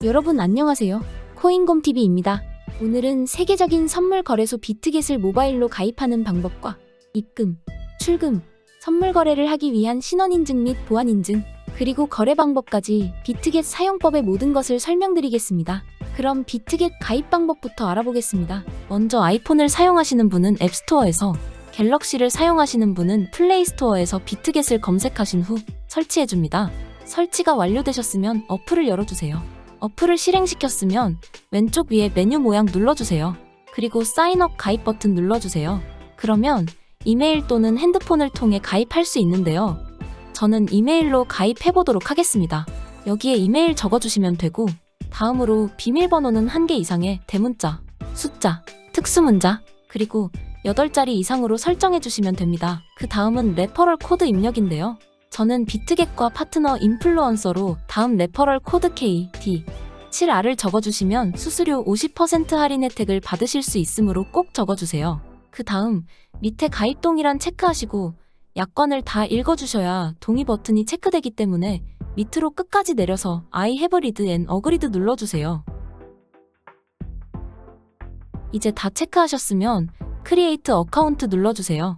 여러분 안녕하세요. 코인곰TV입니다. 오늘은 세계적인 선물 거래소 비트겟을 모바일로 가입하는 방법과 입금, 출금, 선물 거래를 하기 위한 신원인증 및 보안인증, 그리고 거래 방법까지 비트겟 사용법의 모든 것을 설명드리겠습니다. 그럼 비트겟 가입 방법부터 알아보겠습니다. 먼저 아이폰을 사용하시는 분은 앱스토어에서, 갤럭시를 사용하시는 분은 플레이스토어에서 비트겟을 검색하신 후 설치해줍니다. 설치가 완료되셨으면 어플을 열어주세요. 어플을 실행시켰으면 왼쪽 위에 메뉴 모양 눌러주세요. 그리고 사인업 가입 버튼 눌러주세요. 그러면 이메일 또는 핸드폰을 통해 가입할 수 있는데요. 저는 이메일로 가입해보도록 하겠습니다. 여기에 이메일 적어주시면 되고, 다음으로 비밀번호는 1개 이상의 대문자, 숫자, 특수문자, 그리고 8자리 이상으로 설정해주시면 됩니다. 그 다음은 레퍼럴 코드 입력인데요. 저는 비트겟과 파트너 인플루언서로 다음 레퍼럴 코드 KD7R을 적어주시면 수수료 50% 할인 혜택을 받으실 수 있으므로 꼭 적어주세요. 그 다음 밑에 가입 동의란 체크하시고 약관을 다 읽어주셔야 동의 버튼이 체크되기 때문에 밑으로 끝까지 내려서 I have read and agreed 눌러주세요. 이제 다 체크하셨으면 크리에이트 어카운트 눌러주세요.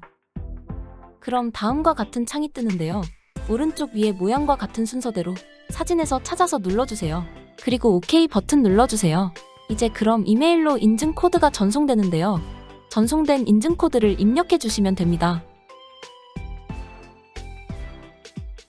그럼 다음과 같은 창이 뜨는데요. 오른쪽 위에 모양과 같은 순서대로 사진에서 찾아서 눌러주세요. 그리고 OK 버튼 눌러주세요. 이제 그럼 이메일로 인증 코드가 전송되는데요. 전송된 인증 코드를 입력해 주시면 됩니다.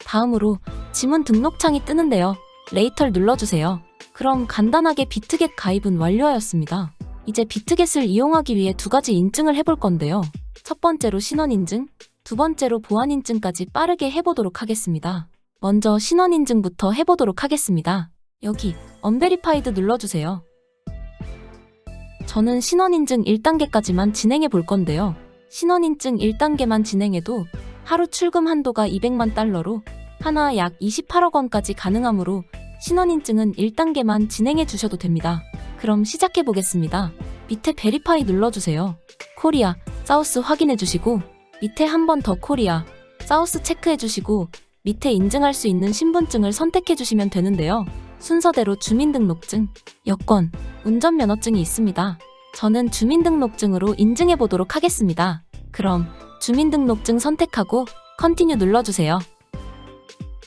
다음으로 지문 등록 창이 뜨는데요. 레이터를 눌러주세요. 그럼 간단하게 비트겟 가입은 완료하였습니다. 이제 비트겟을 이용하기 위해 2가지 인증을 해볼 건데요. 첫 번째로 신원인증, 두 번째로 보안인증까지 빠르게 해보도록 하겠습니다. 먼저 신원인증부터 해보도록 하겠습니다. 여기 언베리파이드 눌러주세요. 저는 신원인증 1단계까지만 진행해 볼 건데요. 신원인증 1단계만 진행해도 하루 출금 한도가 200만 달러로 하나 약 28억 원까지 가능하므로 신원인증은 1단계만 진행해 주셔도 됩니다. 그럼 시작해 보겠습니다. 밑에 베리파이 눌러주세요. 코리아, 사우스 확인해 주시고 밑에 한 번 더 코리아, 사우스 체크해 주시고 밑에 인증할 수 있는 신분증을 선택해 주시면 되는데요. 순서대로 주민등록증, 여권, 운전면허증이 있습니다. 저는 주민등록증으로 인증해 보도록 하겠습니다. 그럼 주민등록증 선택하고 컨티뉴 눌러주세요.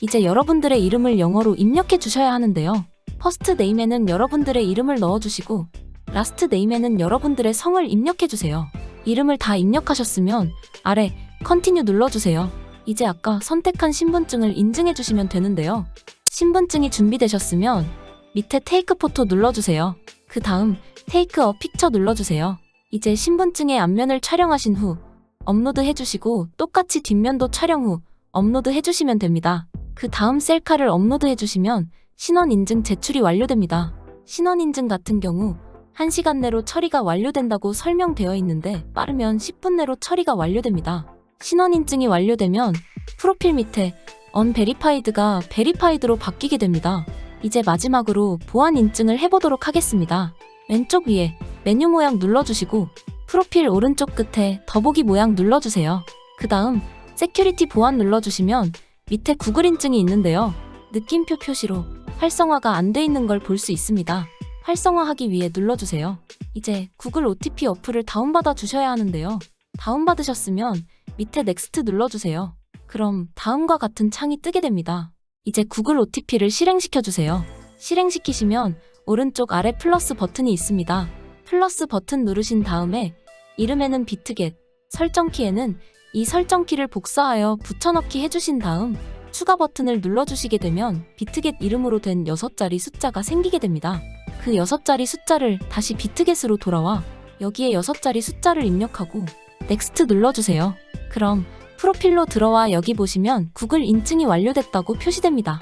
이제 여러분들의 이름을 영어로 입력해 주셔야 하는데요. 퍼스트 네임에는 여러분들의 이름을 넣어주시고 라스트 네임에는 여러분들의 성을 입력해 주세요. 이름을 다 입력하셨으면 아래 컨티뉴 눌러주세요. 이제 아까 선택한 신분증을 인증해 주시면 되는데요. 신분증이 준비되셨으면 밑에 테이크 포토 눌러주세요. 그 다음 테이크 어 픽처 눌러주세요. 이제 신분증의 앞면을 촬영하신 후 업로드 해주시고 똑같이 뒷면도 촬영 후 업로드 해주시면 됩니다. 그 다음 셀카를 업로드 해주시면 신원인증 제출이 완료됩니다. 신원인증 같은 경우 1시간 내로 처리가 완료된다고 설명되어 있는데 빠르면 10분 내로 처리가 완료됩니다. 신원인증이 완료되면 프로필 밑에 unverified가 verified로 바뀌게 됩니다. 이제 마지막으로 보안인증을 해보도록 하겠습니다. 왼쪽 위에 메뉴 모양 눌러주시고 프로필 오른쪽 끝에 더보기 모양 눌러주세요. 그 다음 세큐리티 보안 눌러주시면 밑에 구글 인증이 있는데요. 느낌표 표시로 활성화가 안 돼 있는 걸 볼 수 있습니다. 활성화하기 위해 눌러주세요. 이제 구글 OTP 어플을 다운받아 주셔야 하는데요. 다운받으셨으면 밑에 넥스트 눌러주세요. 그럼 다음과 같은 창이 뜨게 됩니다. 이제 구글 OTP를 실행시켜주세요. 실행시키시면 오른쪽 아래 플러스 버튼이 있습니다. 플러스 버튼 누르신 다음에 이름에는 비트겟, 설정키에는 이 설정키를 복사하여 붙여넣기 해주신 다음 추가 버튼을 눌러주시게 되면 비트겟 이름으로 된 6자리 숫자가 생기게 됩니다. 그 6자리 숫자를 다시 비트겟으로 돌아와 여기에 6자리 숫자를 입력하고 넥스트 눌러주세요. 그럼 프로필로 들어와 여기 보시면 구글 인증이 완료됐다고 표시됩니다.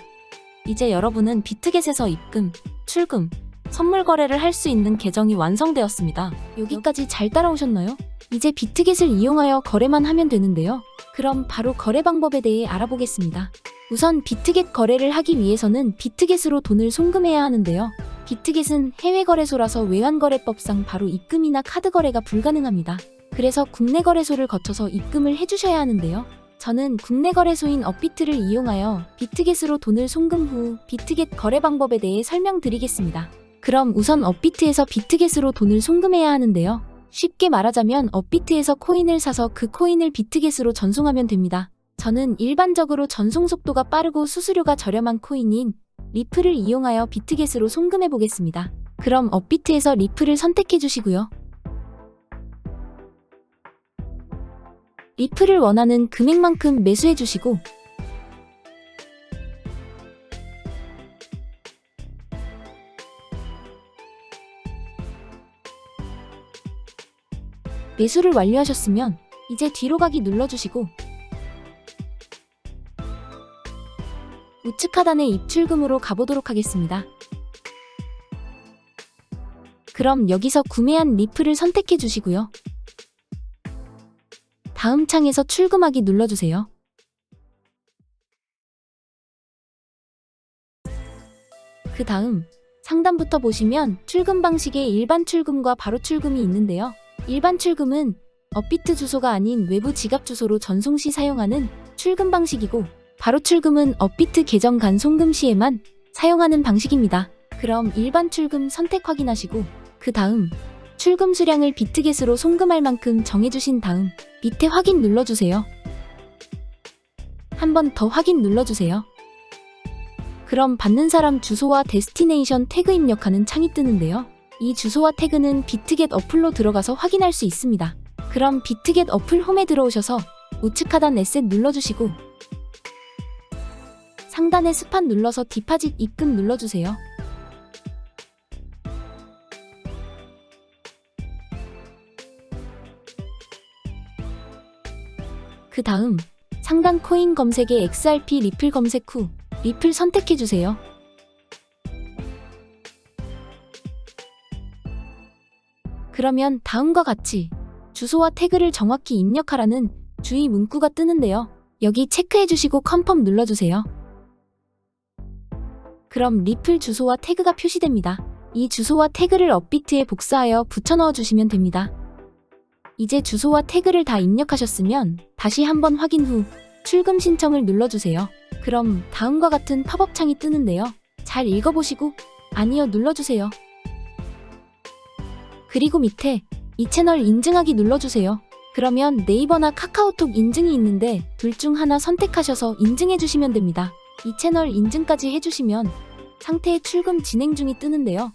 이제 여러분은 비트겟에서 입금, 출금, 선물 거래를 할 수 있는 계정이 완성되었습니다. 여기까지 잘 따라오셨나요? 이제 비트겟을 이용하여 거래만 하면 되는데요. 그럼 바로 거래 방법에 대해 알아보겠습니다. 우선 비트겟 거래를 하기 위해서는 비트겟으로 돈을 송금해야 하는데요. 비트겟은 해외 거래소라서 외환거래법상 바로 입금이나 카드 거래가 불가능합니다. 그래서 국내 거래소를 거쳐서 입금을 해주셔야 하는데요. 저는 국내 거래소인 업비트를 이용하여 비트겟으로 돈을 송금 후 비트겟 거래 방법에 대해 설명드리겠습니다. 그럼 우선 업비트에서 비트겟으로 돈을 송금해야 하는데요. 쉽게 말하자면 업비트에서 코인을 사서 그 코인을 비트겟으로 전송하면 됩니다. 저는 일반적으로 전송 속도가 빠르고 수수료가 저렴한 코인인 리플을 이용하여 비트겟으로 송금해 보겠습니다. 그럼 업비트에서 리플을 선택해 주시고요. 리플을 원하는 금액만큼 매수해 주시고 매수를 완료하셨으면 이제 뒤로 가기 눌러주시고 우측 하단의 입출금으로 가보도록 하겠습니다. 그럼 여기서 구매한 리플을 선택해 주시고요. 다음 창에서 출금하기 눌러주세요. 그 다음 상단부터 보시면 출금 방식의 일반 출금과 바로 출금이 있는데요. 일반 출금은 업비트 주소가 아닌 외부 지갑 주소로 전송 시 사용하는 출금 방식이고, 바로 출금은 업비트 계정 간 송금 시에만 사용하는 방식입니다. 그럼 일반 출금 선택 확인하시고 그 다음 출금 수량을 비트겟으로 송금할 만큼 정해주신 다음 밑에 확인 눌러주세요. 한 번 더 확인 눌러주세요. 그럼 받는 사람 주소와 데스티네이션 태그 입력하는 창이 뜨는데요. 이 주소와 태그는 비트겟 어플로 들어가서 확인할 수 있습니다. 그럼 비트겟 어플 홈에 들어오셔서 우측 하단 에셋 눌러주시고 상단에 스팟 눌러서 디파짓 입금 눌러주세요. 그 다음 상단 코인 검색에 XRP 리플 검색 후 리플 선택해주세요. 그러면 다음과 같이 주소와 태그를 정확히 입력하라는 주의 문구가 뜨는데요. 여기 체크해주시고 컨펌 눌러주세요. 그럼 리플 주소와 태그가 표시됩니다. 이 주소와 태그를 업비트에 복사하여 붙여넣어 주시면 됩니다. 이제 주소와 태그를 다 입력하셨으면 다시 한번 확인 후 출금 신청을 눌러주세요. 그럼 다음과 같은 팝업 창이 뜨는데요. 잘 읽어보시고 아니요 눌러주세요. 그리고 밑에 이 채널 인증하기 눌러주세요. 그러면 네이버나 카카오톡 인증이 있는데 둘 중 하나 선택하셔서 인증해주시면 됩니다. 이 채널 인증까지 해주시면 상태의 출금 진행 중이 뜨는데요.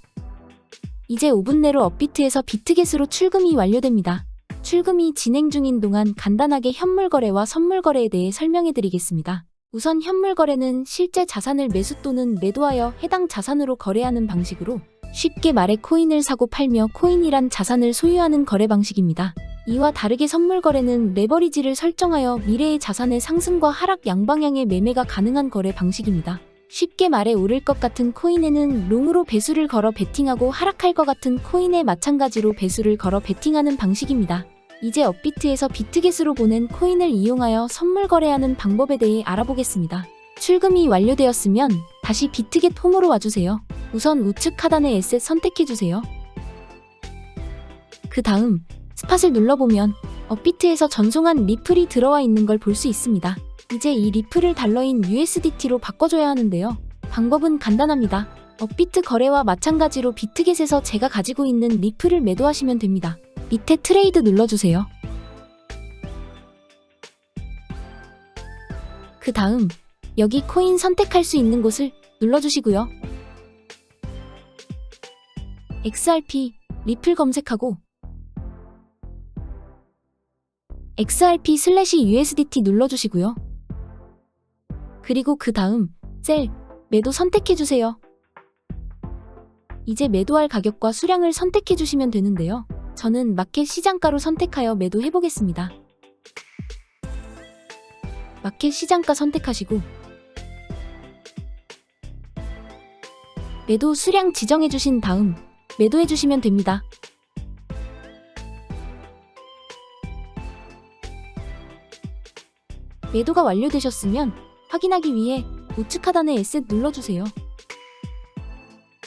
이제 5분 내로 업비트에서 비트겟으로 출금이 완료됩니다. 출금이 진행 중인 동안 간단하게 현물 거래와 선물 거래에 대해 설명해 드리겠습니다. 우선 현물 거래는 실제 자산을 매수 또는 매도하여 해당 자산으로 거래하는 방식으로, 쉽게 말해 코인을 사고 팔며 코인이란 자산을 소유하는 거래 방식입니다. 이와 다르게 선물 거래는 레버리지를 설정하여 미래의 자산의 상승과 하락 양방향의 매매가 가능한 거래 방식입니다. 쉽게 말해 오를 것 같은 코인에는 롱으로 배수를 걸어 베팅하고 하락할 것 같은 코인에 마찬가지로 배수를 걸어 베팅하는 방식입니다. 이제 업비트에서 비트겟으로 보낸 코인을 이용하여 선물 거래하는 방법에 대해 알아보겠습니다. 출금이 완료되었으면 다시 비트겟 홈으로 와주세요. 우선 우측 하단의 에셋 선택해주세요. 그 다음 스팟을 눌러보면 업비트에서 전송한 리플이 들어와 있는 걸 볼 수 있습니다. 이제 이 리플을 달러인 USDT로 바꿔줘야 하는데요. 방법은 간단합니다. 업비트 거래와 마찬가지로 비트겟에서 제가 가지고 있는 리플을 매도하시면 됩니다. 밑에 트레이드 눌러주세요. 그 다음 여기 코인 선택할 수 있는 곳을 눌러주시고요. XRP 리플 검색하고 XRP/USDT 눌러주시고요. 그리고 그 다음 셀 매도 선택해주세요. 이제 매도할 가격과 수량을 선택해주시면 되는데요. 저는 마켓 시장가로 선택하여 매도해보겠습니다. 마켓 시장가 선택하시고 매도 수량 지정해주신 다음 매도해주시면 됩니다. 매도가 완료되셨으면 확인하기 위해 우측 하단의 에셋 눌러주세요.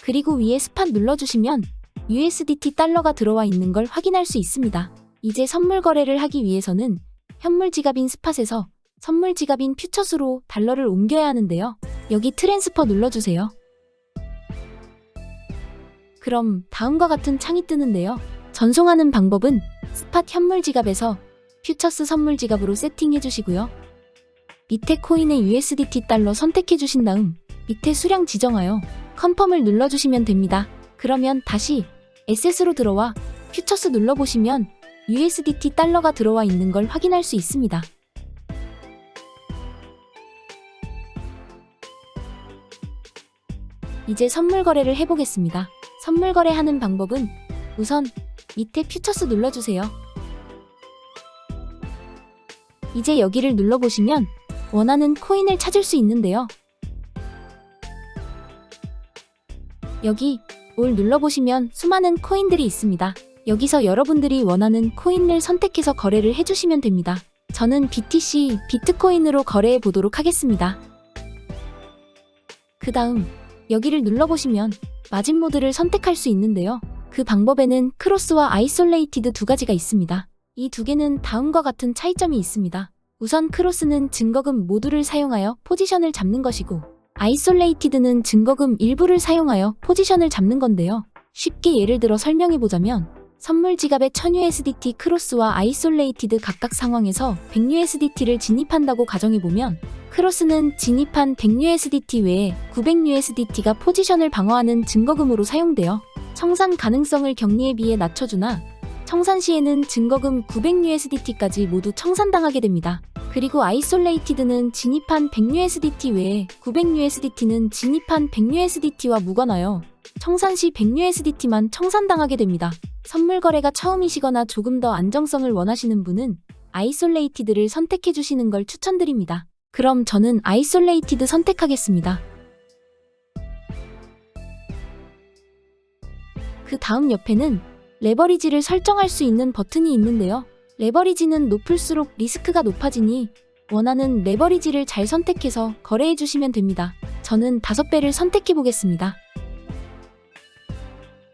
그리고 위에 스팟 눌러주시면 USDT 달러가 들어와 있는 걸 확인할 수 있습니다. 이제 선물 거래를 하기 위해서는 현물 지갑인 스팟에서 선물 지갑인 퓨처스로 달러를 옮겨야 하는데요. 여기 트랜스퍼 눌러주세요. 그럼 다음과 같은 창이 뜨는데요. 전송하는 방법은 스팟 현물 지갑에서 퓨처스 선물 지갑으로 세팅해 주시고요. 밑에 코인의 USDT 달러 선택해 주신 다음 밑에 수량 지정하여 컨펌을 눌러주시면 됩니다. 그러면 다시 에셋으로 들어와 퓨처스 눌러보시면 USDT 달러가 들어와 있는 걸 확인할 수 있습니다. 이제 선물 거래를 해보겠습니다. 선물 거래하는 방법은 우선 밑에 퓨처스 눌러주세요. 이제 여기를 눌러보시면 원하는 코인을 찾을 수 있는데요. 여기 올 눌러보시면 수많은 코인들이 있습니다. 여기서 여러분들이 원하는 코인을 선택해서 거래를 해주시면 됩니다. 저는 BTC, 비트코인으로 거래해 보도록 하겠습니다. 그 다음 여기를 눌러보시면 마진 모드를 선택할 수 있는데요. 그 방법에는 크로스와 아이솔레이티드 두 가지가 있습니다. 이 두 개는 다음과 같은 차이점이 있습니다. 우선 크로스는 증거금 모두를 사용하여 포지션을 잡는 것이고 아이솔레이티드는 증거금 일부를 사용하여 포지션을 잡는 건데요. 쉽게 예를 들어 설명해보자면 선물 지갑에 1000USDT 크로스와 아이솔레이티드 각각 상황에서 100USDT를 진입한다고 가정해보면 크로스는 진입한 100USDT 외에 900USDT가 포지션을 방어하는 증거금으로 사용되어 청산 가능성을 격리에 비해 낮춰주나 청산 시에는 증거금 900USDT까지 모두 청산당하게 됩니다. 그리고 아이솔레이티드는 진입한 100USDT 외에 900USDT는 진입한 100USDT와 무관하여 청산 시 100USDT만 청산당하게 됩니다. 선물 거래가 처음이시거나 조금 더 안정성을 원하시는 분은 아이솔레이티드를 선택해 주시는 걸 추천드립니다. 그럼 저는 아이솔레이티드 선택하겠습니다. 그 다음 옆에는 레버리지를 설정할 수 있는 버튼이 있는데요. 레버리지는 높을수록 리스크가 높아지니 원하는 레버리지를 잘 선택해서 거래해 주시면 됩니다. 저는 5배를 선택해 보겠습니다.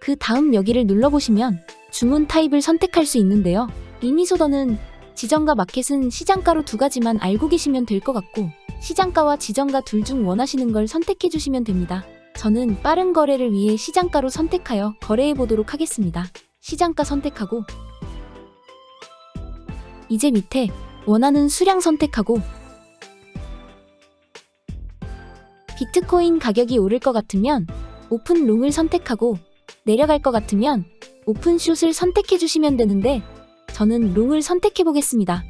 그 다음 여기를 눌러보시면 주문 타입을 선택할 수 있는데요. 리미소더는 지정가 마켓은 시장가로 두 가지만 알고 계시면 될 것 같고 시장가와 지정가 둘 중 원하시는 걸 선택해 주시면 됩니다. 저는 빠른 거래를 위해 시장가로 선택하여 거래해 보도록 하겠습니다. 시장가 선택하고 이제 밑에 원하는 수량 선택하고 비트코인 가격이 오를 것 같으면 오픈 롱을 선택하고 내려갈 것 같으면 오픈 숏을 선택해 주시면 되는데 저는 롱을 선택해 보겠습니다.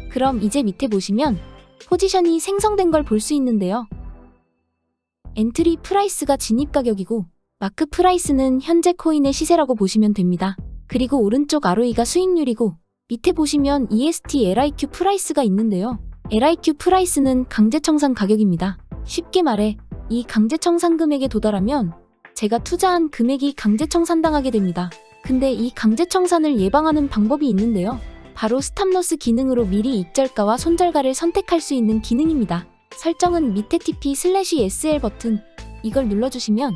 그럼 이제 밑에 보시면 포지션이 생성된 걸 볼 수 있는데요. 엔트리 프라이스가 진입 가격이고 마크 프라이스는 현재 코인의 시세라고 보시면 됩니다. 그리고 오른쪽 ROE가 수익률이고 밑에 보시면 EST LIQ 프라이스가 있는데요. LIQ 프라이스는 강제청산 가격입니다. 쉽게 말해 이 강제청산 금액에 도달하면 제가 투자한 금액이 강제청산당하게 됩니다. 근데 이 강제청산을 예방하는 방법이 있는데요. 바로 스탑로스 기능으로 미리 익절가와 손절가를 선택할 수 있는 기능입니다. 설정은 밑에 TP/SL 버튼 이걸 눌러주시면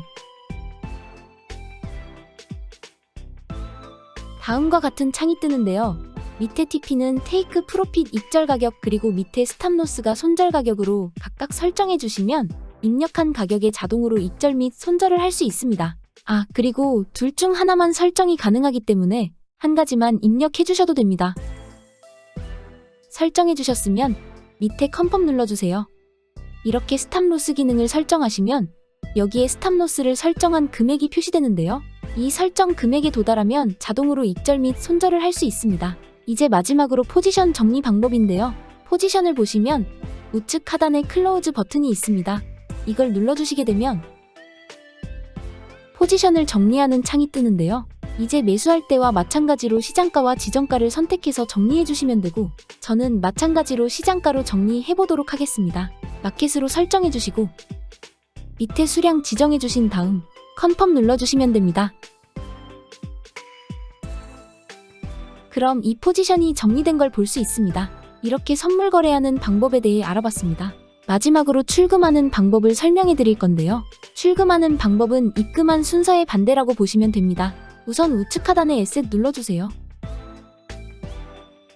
다음과 같은 창이 뜨는데요. 밑에 TP는 테이크 프로핏 익절 가격 그리고 밑에 스탑로스가 손절 가격으로 각각 설정해 주시면 입력한 가격에 자동으로 익절 및 손절을 할 수 있습니다. 그리고 둘 중 하나만 설정이 가능하기 때문에 한 가지만 입력해 주셔도 됩니다. 설정해 주셨으면 밑에 컨펌 눌러주세요. 이렇게 스탑로스 기능을 설정하시면 여기에 스탑로스를 설정한 금액이 표시되는데요. 이 설정 금액에 도달하면 자동으로 익절 및 손절을 할 수 있습니다. 이제 마지막으로 포지션 정리 방법인데요. 포지션을 보시면 우측 하단에 클로우즈 버튼이 있습니다. 이걸 눌러주시게 되면 포지션을 정리하는 창이 뜨는데요. 이제 매수할 때와 마찬가지로 시장가와 지정가를 선택해서 정리해 주시면 되고 저는 마찬가지로 시장가로 정리해 보도록 하겠습니다. 마켓으로 설정해 주시고 밑에 수량 지정해 주신 다음 컨펌 눌러주시면 됩니다. 그럼 이 포지션이 정리된 걸 볼 수 있습니다. 이렇게 선물 거래하는 방법에 대해 알아봤습니다. 마지막으로 출금하는 방법을 설명해 드릴 건데요. 출금하는 방법은 입금한 순서의 반대라고 보시면 됩니다. 우선 우측 하단에 에셋 눌러주세요.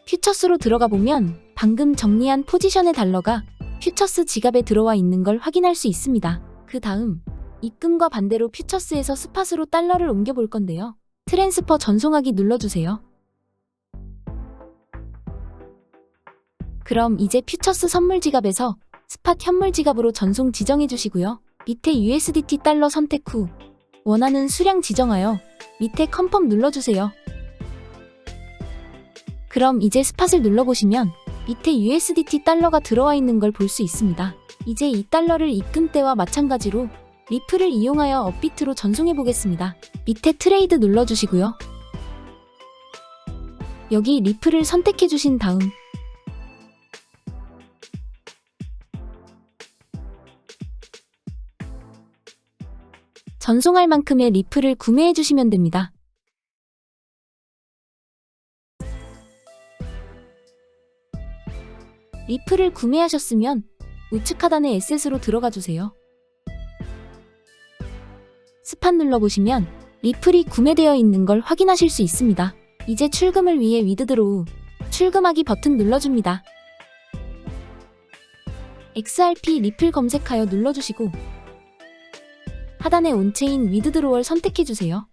퓨처스로 들어가 보면 방금 정리한 포지션의 달러가 퓨처스 지갑에 들어와 있는 걸 확인할 수 있습니다. 그 다음 입금과 반대로 퓨처스에서 스팟으로 달러를 옮겨 볼 건데요. 트랜스퍼 전송하기 눌러주세요. 그럼 이제 퓨처스 선물 지갑에서 스팟 현물 지갑으로 전송 지정해 주시고요. 밑에 USDT 달러 선택 후 원하는 수량 지정하여 밑에 컨펌 눌러주세요. 그럼 이제 스팟을 눌러보시면 밑에 USDT 달러가 들어와 있는 걸 볼 수 있습니다. 이제 이 달러를 입금 때와 마찬가지로 리플을 이용하여 업비트로 전송해 보겠습니다. 밑에 트레이드 눌러주시고요. 여기 리플을 선택해 주신 다음 전송할 만큼의 리플을 구매해 주시면 됩니다. 리플을 구매하셨으면 우측 하단의 에셋으로 들어가 주세요. 스팟 눌러보시면 리플이 구매되어 있는 걸 확인하실 수 있습니다. 이제 출금을 위해 위드드로우 출금하기 버튼 눌러줍니다. XRP 리플 검색하여 눌러주시고 하단의 온체인 위드드로월 선택해주세요.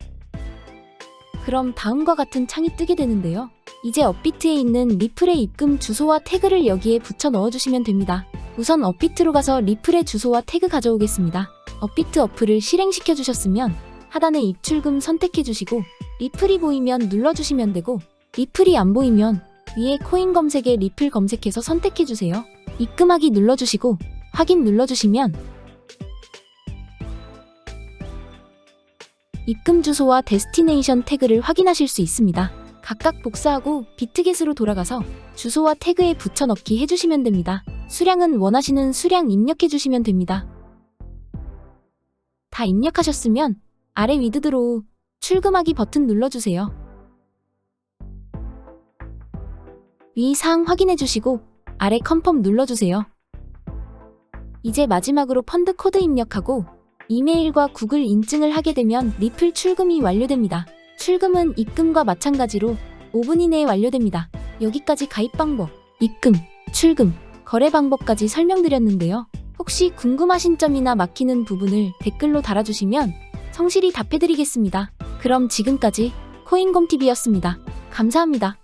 그럼 다음과 같은 창이 뜨게 되는데요. 이제 업비트에 있는 리플의 입금 주소와 태그를 여기에 붙여 넣어주시면 됩니다. 우선 업비트로 가서 리플의 주소와 태그 가져오겠습니다. 업비트 어플을 실행시켜 주셨으면 하단의 입출금 선택해 주시고 리플이 보이면 눌러주시면 되고 리플이 안 보이면 위에 코인 검색에 리플 검색해서 선택해 주세요. 입금하기 눌러주시고 확인 눌러주시면 입금 주소와 데스티네이션 태그를 확인하실 수 있습니다. 각각 복사하고 비트겟으로 돌아가서 주소와 태그에 붙여 넣기 해주시면 됩니다. 수량은 원하시는 수량 입력해 주시면 됩니다. 다 입력하셨으면 아래 위드드로우 출금하기 버튼 눌러주세요. 위 사항 확인해 주시고 아래 컨펌 눌러주세요. 이제 마지막으로 펀드 코드 입력하고 이메일과 구글 인증을 하게 되면 리플 출금이 완료됩니다. 출금은 입금과 마찬가지로 5분 이내에 완료됩니다. 여기까지 가입 방법, 입금, 출금, 거래 방법까지 설명드렸는데요. 혹시 궁금하신 점이나 막히는 부분을 댓글로 달아주시면 성실히 답해드리겠습니다. 그럼 지금까지 코인곰TV였습니다. 감사합니다.